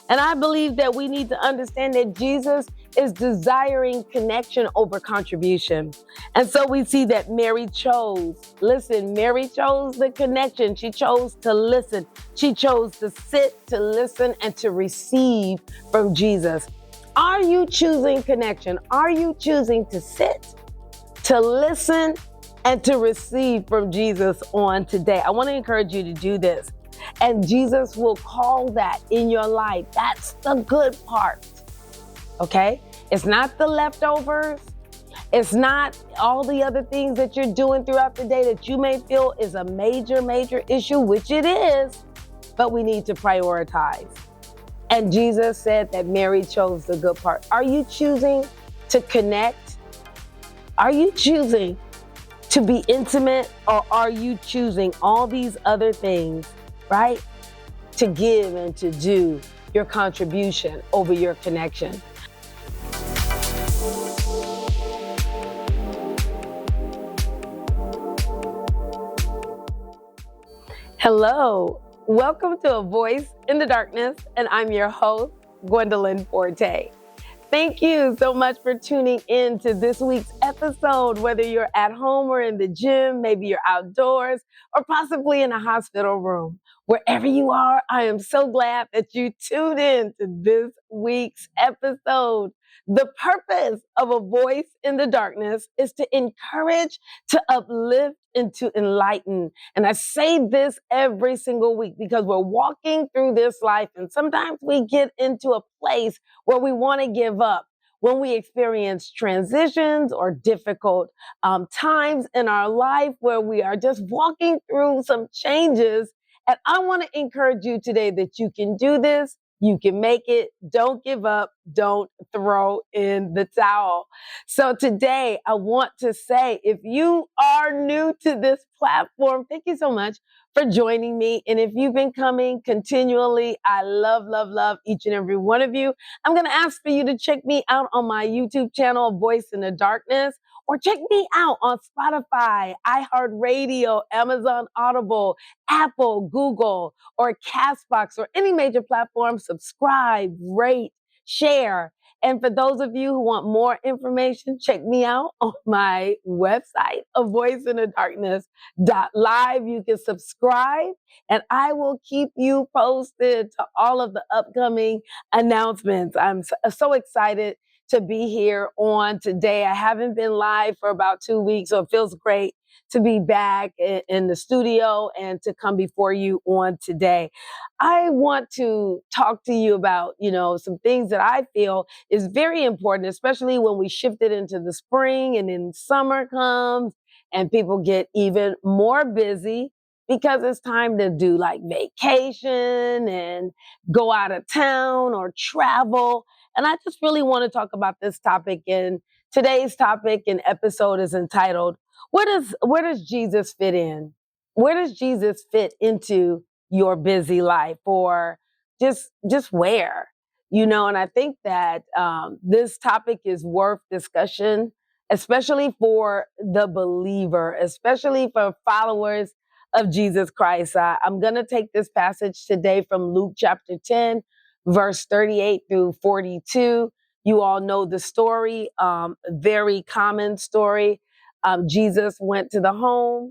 And I believe that we need to understand that Jesus is desiring connection over contribution. And so we see that Mary chose the connection. She chose to listen. She chose to sit, to listen, and to receive from Jesus. Are you choosing connection? Are you choosing to sit, to listen, and to receive from Jesus on today? I want to encourage you to do this. And Jesus will call that in your life. That's the good part. Okay? It's not the leftovers. It's not all the other things that you're doing throughout the day that you may feel is a major, major issue, which it is, but we need to prioritize. And Jesus said that Mary chose the good part. Are you choosing to connect? Are you choosing to be intimate, or are you choosing all these other things, right? To give and to do your contribution over your connection. Hello, welcome to A Voice in the Darkness, and I'm your host, Gwendolyn Fourté. Thank you so much for tuning in to this week's episode, whether you're at home or in the gym, maybe you're outdoors, or possibly in a hospital room. Wherever you are, I am so glad that you tuned in to this week's episode. The purpose of A Voice in the Darkness is to encourage, to uplift, and to enlighten. And I say this every single week because we're walking through this life, and sometimes we get into a place where we want to give up when we experience transitions or difficult times in our life where we are just walking through some changes. And I want to encourage you today that you can do this. You can make it. Don't give up. Don't throw in the towel. So today I want to say, if you are new to this platform, thank you so much for joining me. And if you've been coming continually, I love, love, love each and every one of you. I'm going to ask for you to check me out on my YouTube channel, Voice in the Darkness, or check me out on Spotify, iHeartRadio, Amazon Audible, Apple, Google, or Castbox, or any major platform. Subscribe, rate, share. And for those of you who want more information, check me out on my website, avoiceinthedarkness.live. You can subscribe, and I will keep you posted to all of the upcoming announcements. I'm so excited to be here on today. I haven't been live for about 2 weeks, so it feels great to be back in the studio and to come before you on today. I want to talk to you about, some things that I feel is very important, especially when we shifted into the spring and then summer comes and people get even more busy because it's time to do like vacation and go out of town or travel. And I just really want to talk about this topic. And today's topic and episode is entitled, where does Jesus fit in? Where does Jesus fit into your busy life, or just where? And I think that this topic is worth discussion, especially for the believer, especially for followers of Jesus Christ. I'm going to take this passage today from Luke chapter 10, verse 38 through 42. You all know the story, very common story. Jesus went to the home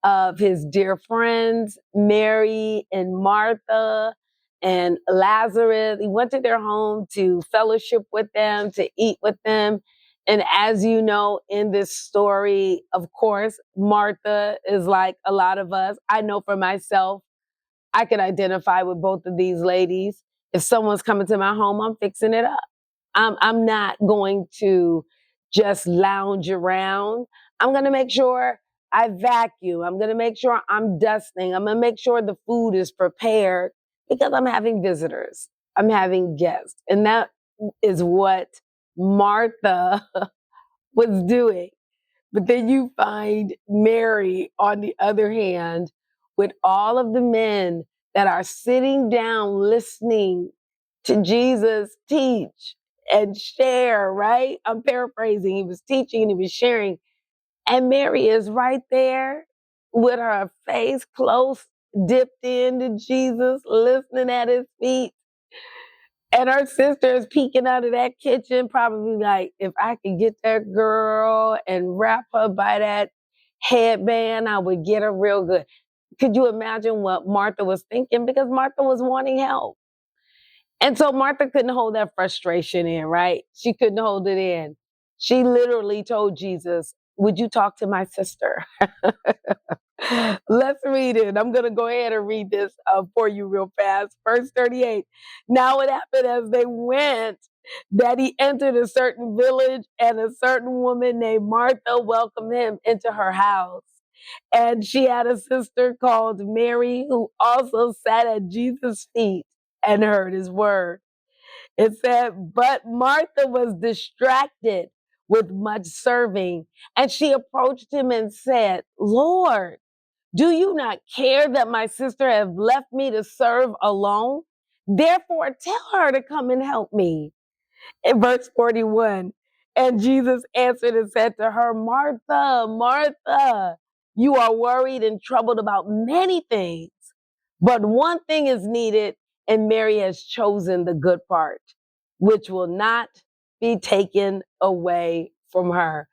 of his dear friends, Mary and Martha and Lazarus. He went to their home to fellowship with them, to eat with them. And as you know, in this story, of course, Martha is like a lot of us. I know for myself, I could identify with both of these ladies. If someone's coming to my home, I'm fixing it up. I'm not going to just lounge around. I'm going to make sure I vacuum. I'm going to make sure I'm dusting. I'm going to make sure the food is prepared because I'm having visitors. I'm having guests. And that is what Martha was doing. But then you find Mary, on the other hand, with all of the men that are sitting down listening to Jesus teach and share, right? I'm paraphrasing. He was teaching and he was sharing. And Mary is right there with her face close, dipped into Jesus, listening at his feet. And her sister is peeking out of that kitchen, probably like, if I could get that girl and wrap her by that headband, I would get her real good. Could you imagine what Martha was thinking? Because Martha was wanting help. And so Martha couldn't hold that frustration in, right? She couldn't hold it in. She literally told Jesus, would you talk to my sister? Let's read it. I'm going to go ahead and read this for you real fast. Verse 38. Now it happened as they went that he entered a certain village, and a certain woman named Martha welcomed him into her house. And she had a sister called Mary who also sat at Jesus' feet and heard his word. It said, but Martha was distracted with much serving, and she approached him and said, Lord, do you not care that my sister has left me to serve alone? Therefore, tell her to come and help me. In verse 41, and Jesus answered and said to her, Martha, Martha, you are worried and troubled about many things, but one thing is needed, and Mary has chosen the good part, which will not be taken away from her.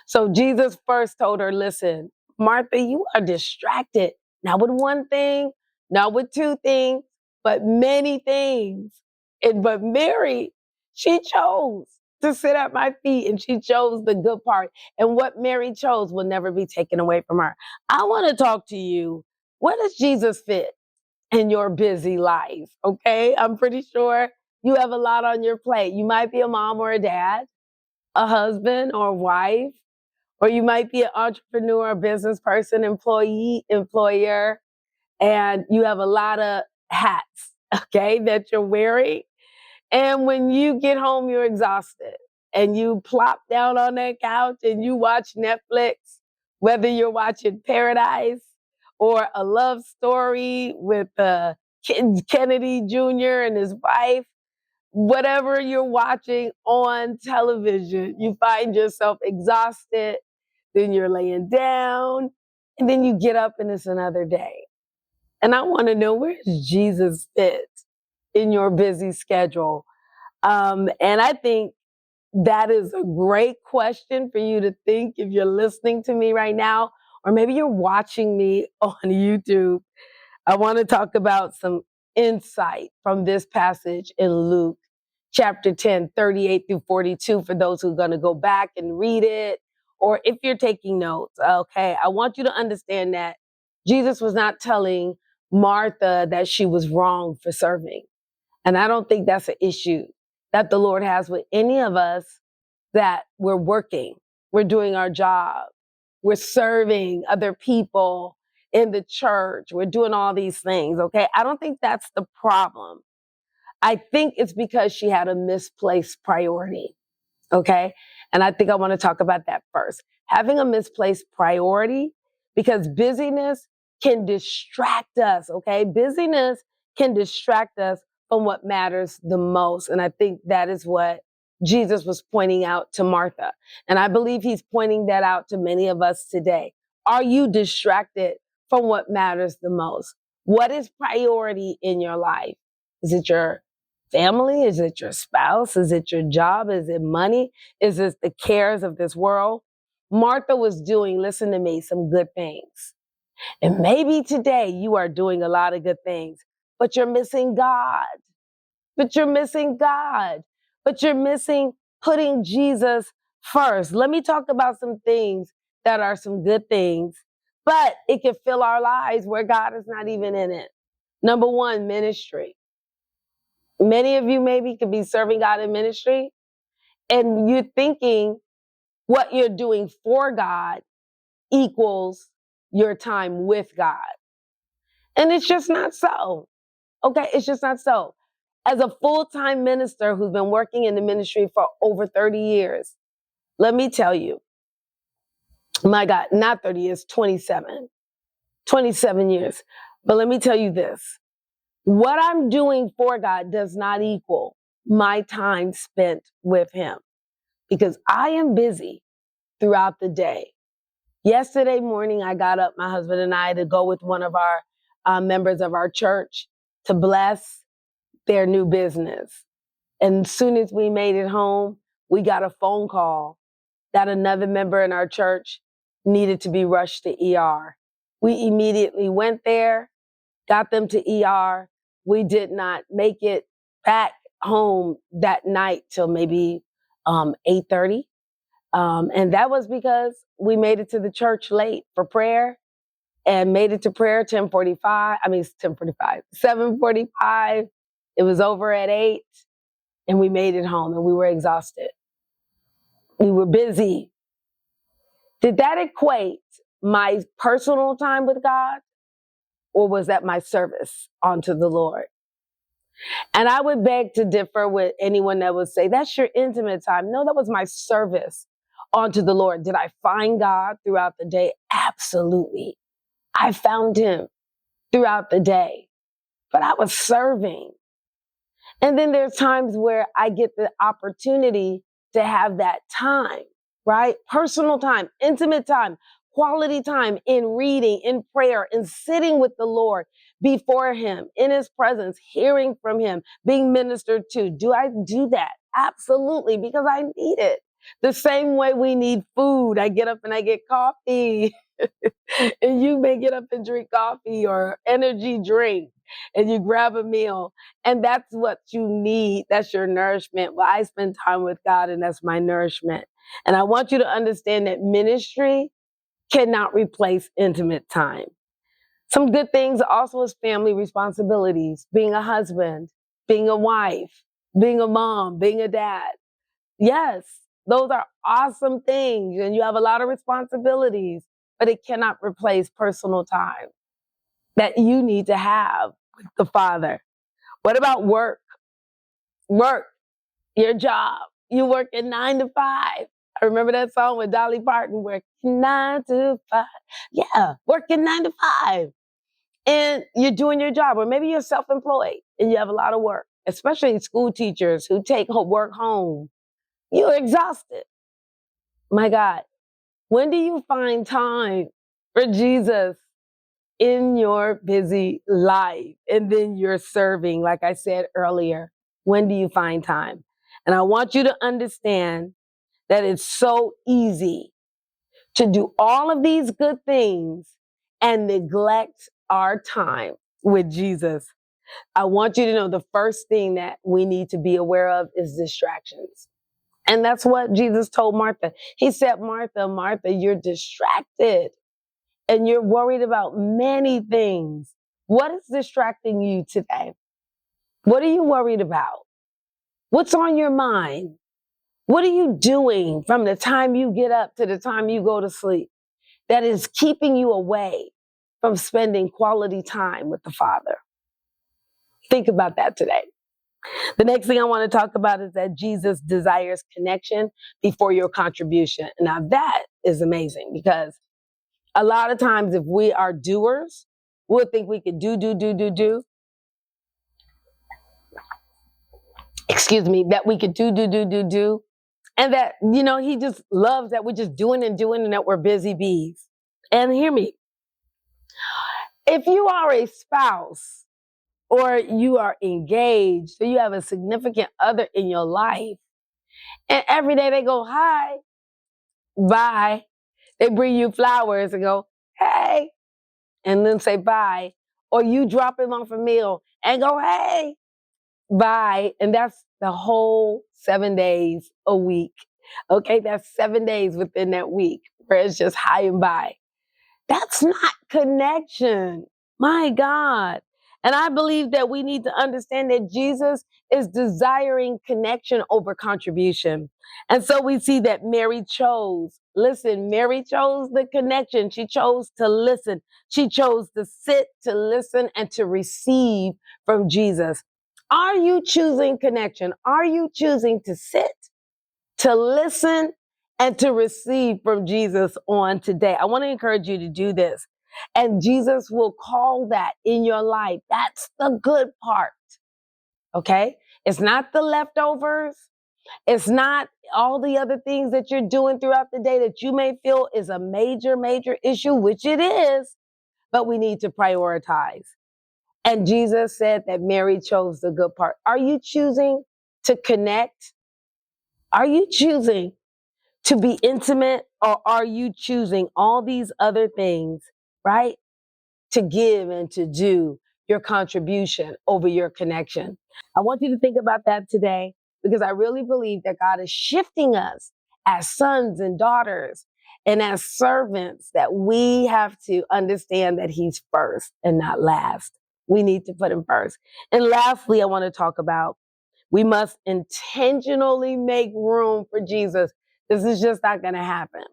So Jesus first told her, listen, Martha, you are distracted, not with one thing, not with two things, but many things. But Mary, she chose to sit at my feet, and she chose the good part. And what Mary chose will never be taken away from her. I want to talk to you. Where does Jesus fit in your busy life? Okay. I'm pretty sure you have a lot on your plate. You might be a mom or a dad, a husband or a wife, or you might be an entrepreneur, a business person, employee, employer, and you have a lot of hats, okay, that you're wearing. And when you get home, you're exhausted and you plop down on that couch and you watch Netflix, whether you're watching Paradise or a love story with Kennedy Jr. and his wife, whatever you're watching on television, you find yourself exhausted, then you're laying down, and then you get up and it's another day. And I want to know, where does Jesus fit in your busy schedule? And I think that is a great question for you to think if you're listening to me right now, or maybe you're watching me on YouTube. I want to talk about some insight from this passage in Luke chapter 10, 38 through 42, for those who are going to go back and read it, or if you're taking notes. Okay, I want you to understand that Jesus was not telling Martha that she was wrong for serving. And I don't think that's an issue that the Lord has with any of us, that we're working, we're doing our job, we're serving other people in the church, we're doing all these things, okay? I don't think that's the problem. I think it's because she had a misplaced priority, okay? And I think I want to talk about that first. Having a misplaced priority, because busyness can distract us, okay? Busyness can distract us from what matters the most. And I think that is what Jesus was pointing out to Martha. And I believe he's pointing that out to many of us today. Are you distracted from what matters the most? What is priority in your life? Is it your family? Is it your spouse? Is it your job? Is it money? Is it the cares of this world? Martha was doing, listen to me, some good things. And maybe today you are doing a lot of good things, but you're missing God. But you're missing God. But you're missing putting Jesus first. Let me talk about some things that are some good things, but it can fill our lives where God is not even in it. Number one, ministry. Many of you maybe could be serving God in ministry, and you're thinking what you're doing for God equals your time with God. And it's just not so. Okay, it's just not so. As a full-time minister who's been working in the ministry for over 30 years, let me tell you, my God, not 30 years, 27 years. But let me tell you this. What I'm doing for God does not equal my time spent with him, because I am busy throughout the day. Yesterday morning, I got up, my husband and I, to go with one of our members of our church to bless their new business. And as soon as we made it home, we got a phone call that another member in our church needed to be rushed to ER. We immediately went there, got them to ER. We did not make it back home that night till maybe 8:30. And that was because we made it to the church late for prayer and made it to prayer 7:45. It was over at 8 and we made it home and we were exhausted. We were busy. Did that equate my personal time with God, or was that my service unto the Lord? And I would beg to differ with anyone that would say, that's your intimate time. No, that was my service unto the Lord. Did I find God throughout the day? Absolutely. I found him throughout the day, but I was serving. And then there's times where I get the opportunity to have that time, right? Personal time, intimate time, quality time in reading, in prayer, in sitting with the Lord before him, in his presence, hearing from him, being ministered to. Do I do that? Absolutely, because I need it. The same way we need food. I get up and I get coffee. And you may get up and drink coffee or energy drink and you grab a meal. And that's what you need. That's your nourishment. Well, I spend time with God and that's my nourishment. And I want you to understand that ministry cannot replace intimate time. Some good things also is family responsibilities, being a husband, being a wife, being a mom, being a dad. Yes, those are awesome things and you have a lot of responsibilities, but it cannot replace personal time that you need to have with the Father. What about work? Work, your job. You work at 9 to 5. I remember that song with Dolly Parton, working 9 to 5. Yeah, working 9 to 5. And you're doing your job, or maybe you're self-employed and you have a lot of work, especially school teachers who take work home. You're exhausted. My God, when do you find time for Jesus in your busy life? And then you're serving, like I said earlier. When do you find time? And I want you to understand that it's so easy to do all of these good things and neglect our time with Jesus. I want you to know the first thing that we need to be aware of is distractions. And that's what Jesus told Martha. He said, Martha, Martha, you're distracted and you're worried about many things. What is distracting you today? What are you worried about? What's on your mind? What are you doing from the time you get up to the time you go to sleep that is keeping you away from spending quality time with the Father? Think about that today. The next thing I want to talk about is that Jesus desires connection before your contribution. Now that is amazing because a lot of times if we are doers, we'll think we could do. That we could do. And that, he just loves that we're just doing and that we're busy bees. And hear me. If you are a spouse or you are engaged or you have a significant other in your life, and every day they go, hi, bye. They bring you flowers and go, hey, and then say bye. Or you drop them off a meal and go, hey, bye. And that's the whole 7 days a week. Okay, that's 7 days within that week where it's just hi and bye. That's not connection. My God. And I believe that we need to understand that Jesus is desiring connection over contribution. And so we see that Mary chose the connection. She chose to listen. She chose to sit, to listen, and to receive from Jesus. Are you choosing connection? Are you choosing to sit, to listen, and to receive from Jesus on today? I want to encourage you to do this. And Jesus will call that in your life. That's the good part. Okay? It's not the leftovers. It's not all the other things that you're doing throughout the day that you may feel is a major, major issue, which it is, but we need to prioritize. And Jesus said that Mary chose the good part. Are you choosing to connect? Are you choosing to be intimate, or are you choosing all these other things, right? To give and to do your contribution over your connection. I want you to think about that today, because I really believe that God is shifting us as sons and daughters and as servants, that we have to understand that He's first and not last. We need to put Him first. And lastly, I want to talk about, we must intentionally make room for Jesus. This is just not going to happen.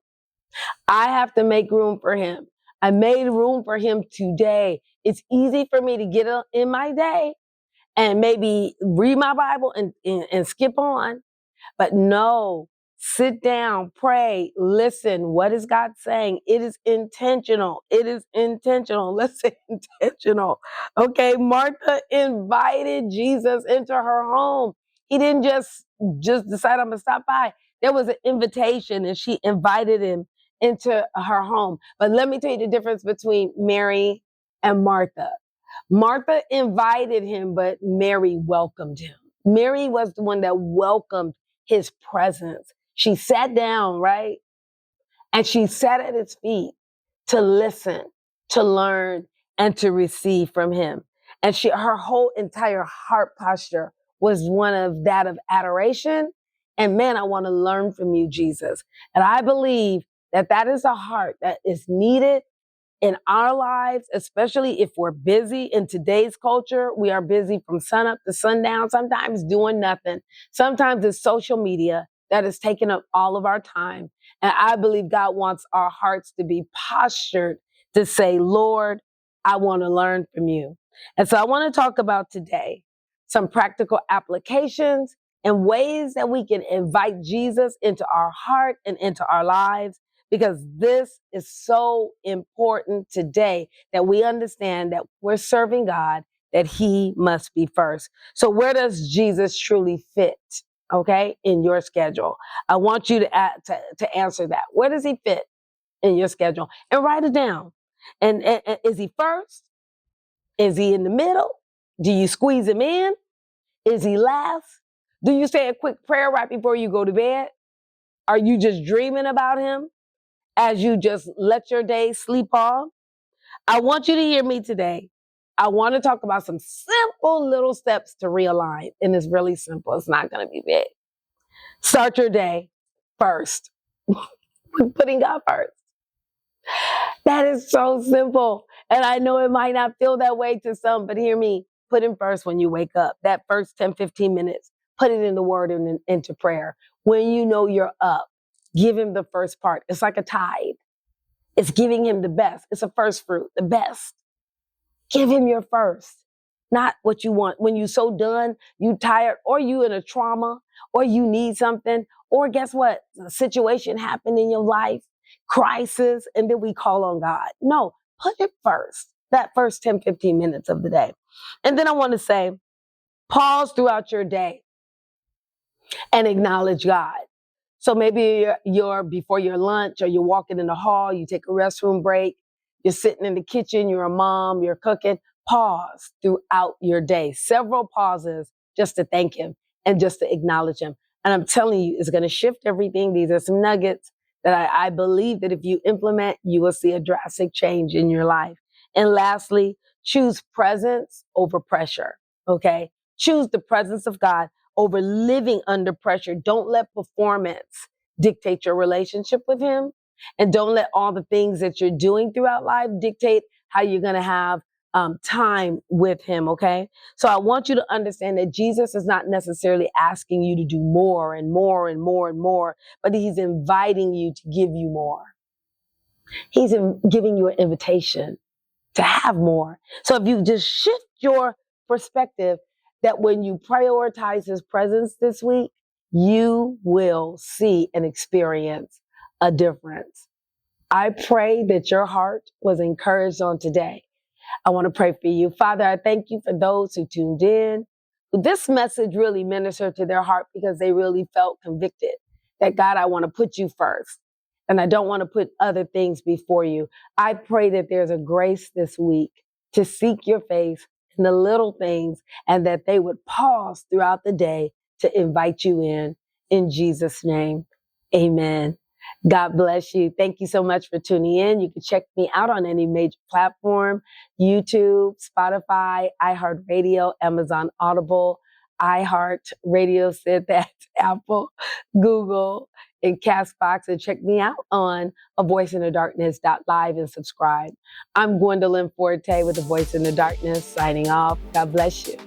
I have to make room for Him. I made room for Him today. It's easy for me to get in my day and maybe read my Bible and skip on. But no, sit down, pray, listen. What is God saying? It is intentional. It is intentional. Let's say intentional. Okay, Martha invited Jesus into her home. He didn't just decide, I'm going to stop by. There was an invitation, and she invited Him into her home. But let me tell you the difference between Mary and Martha. Martha invited Him, but Mary welcomed Him. Mary was the one that welcomed His presence. She sat down, right? And she sat at His feet to listen, to learn, and to receive from Him. And her whole entire heart posture was one of that of adoration. And man, I want to learn from you, Jesus. And I believe that that is a heart that is needed in our lives, especially if we're busy. In today's culture, we are busy from sunup to sundown, sometimes doing nothing. Sometimes it's social media that is taking up all of our time. And I believe God wants our hearts to be postured to say, Lord, I want to learn from you. And so I want to talk about today some practical applications and ways that we can invite Jesus into our heart and into our lives, because this is so important today that we understand that we're serving God, that He must be first. So where does Jesus truly fit, okay, in your schedule? I want you to answer that. Where does He fit in your schedule? And write it down. And is He first? Is He in the middle? Do you squeeze Him in? Is He last? Do you say a quick prayer right before you go to bed? Are you just dreaming about Him as you just let your day sleep off? I want you to hear me today. I want to talk about some simple little steps to realign. And it's really simple. It's not going to be big. Start your day first. Putting God first. That is so simple. And I know it might not feel that way to some, but hear me. Put Him first when you wake up. That first 10, 15 minutes, put it in the Word and into prayer. When you know you're up, give Him the first part. It's like a tithe. It's giving Him the best. It's a first fruit, the best. Give Him your first, not what you want. When you're so done, you tired, or you in a trauma, or you need something, or guess what? A situation happened in your life, crisis, and then we call on God. No, put it first, that first 10, 15 minutes of the day. And then I want to say, pause throughout your day and acknowledge God. So maybe you're before your lunch, or you're walking in the hall, you take a restroom break, you're sitting in the kitchen, you're a mom, you're cooking. Pause throughout your day. Several pauses just to thank Him and just to acknowledge Him. And I'm telling you, it's going to shift everything. These are some nuggets that I believe that if you implement, you will see a drastic change in your life. And lastly, choose presence over pressure. Okay? Choose the presence of God over living under pressure. Don't let performance dictate your relationship with Him. And don't let all the things that you're doing throughout life dictate how you're going to have time with Him, okay? So I want you to understand that Jesus is not necessarily asking you to do more and more and more and more, but He's inviting you to give you more. He's giving you an invitation to have more. So if you just shift your perspective, that when you prioritize His presence this week, you will see and experience a difference. I pray that your heart was encouraged on today. I want to pray for you. Father, I thank You for those who tuned in. This message really ministered to their heart because they really felt convicted that, God, I want to put You first. And I don't want to put other things before You. I pray that there's a grace this week to seek Your face in the little things, and that they would pause throughout the day to invite you in Jesus' name. Amen. God bless you. Thank you so much for tuning in. You can check me out on any major platform, YouTube, Spotify, iHeartRadio, Amazon Audible, iHeartRadio said that, Apple, Google, and Castbox. And check me out on avoiceinthedarkness.live and subscribe. I'm Gwendolyn Fourté with A Voice in the Darkness, signing off. God bless you.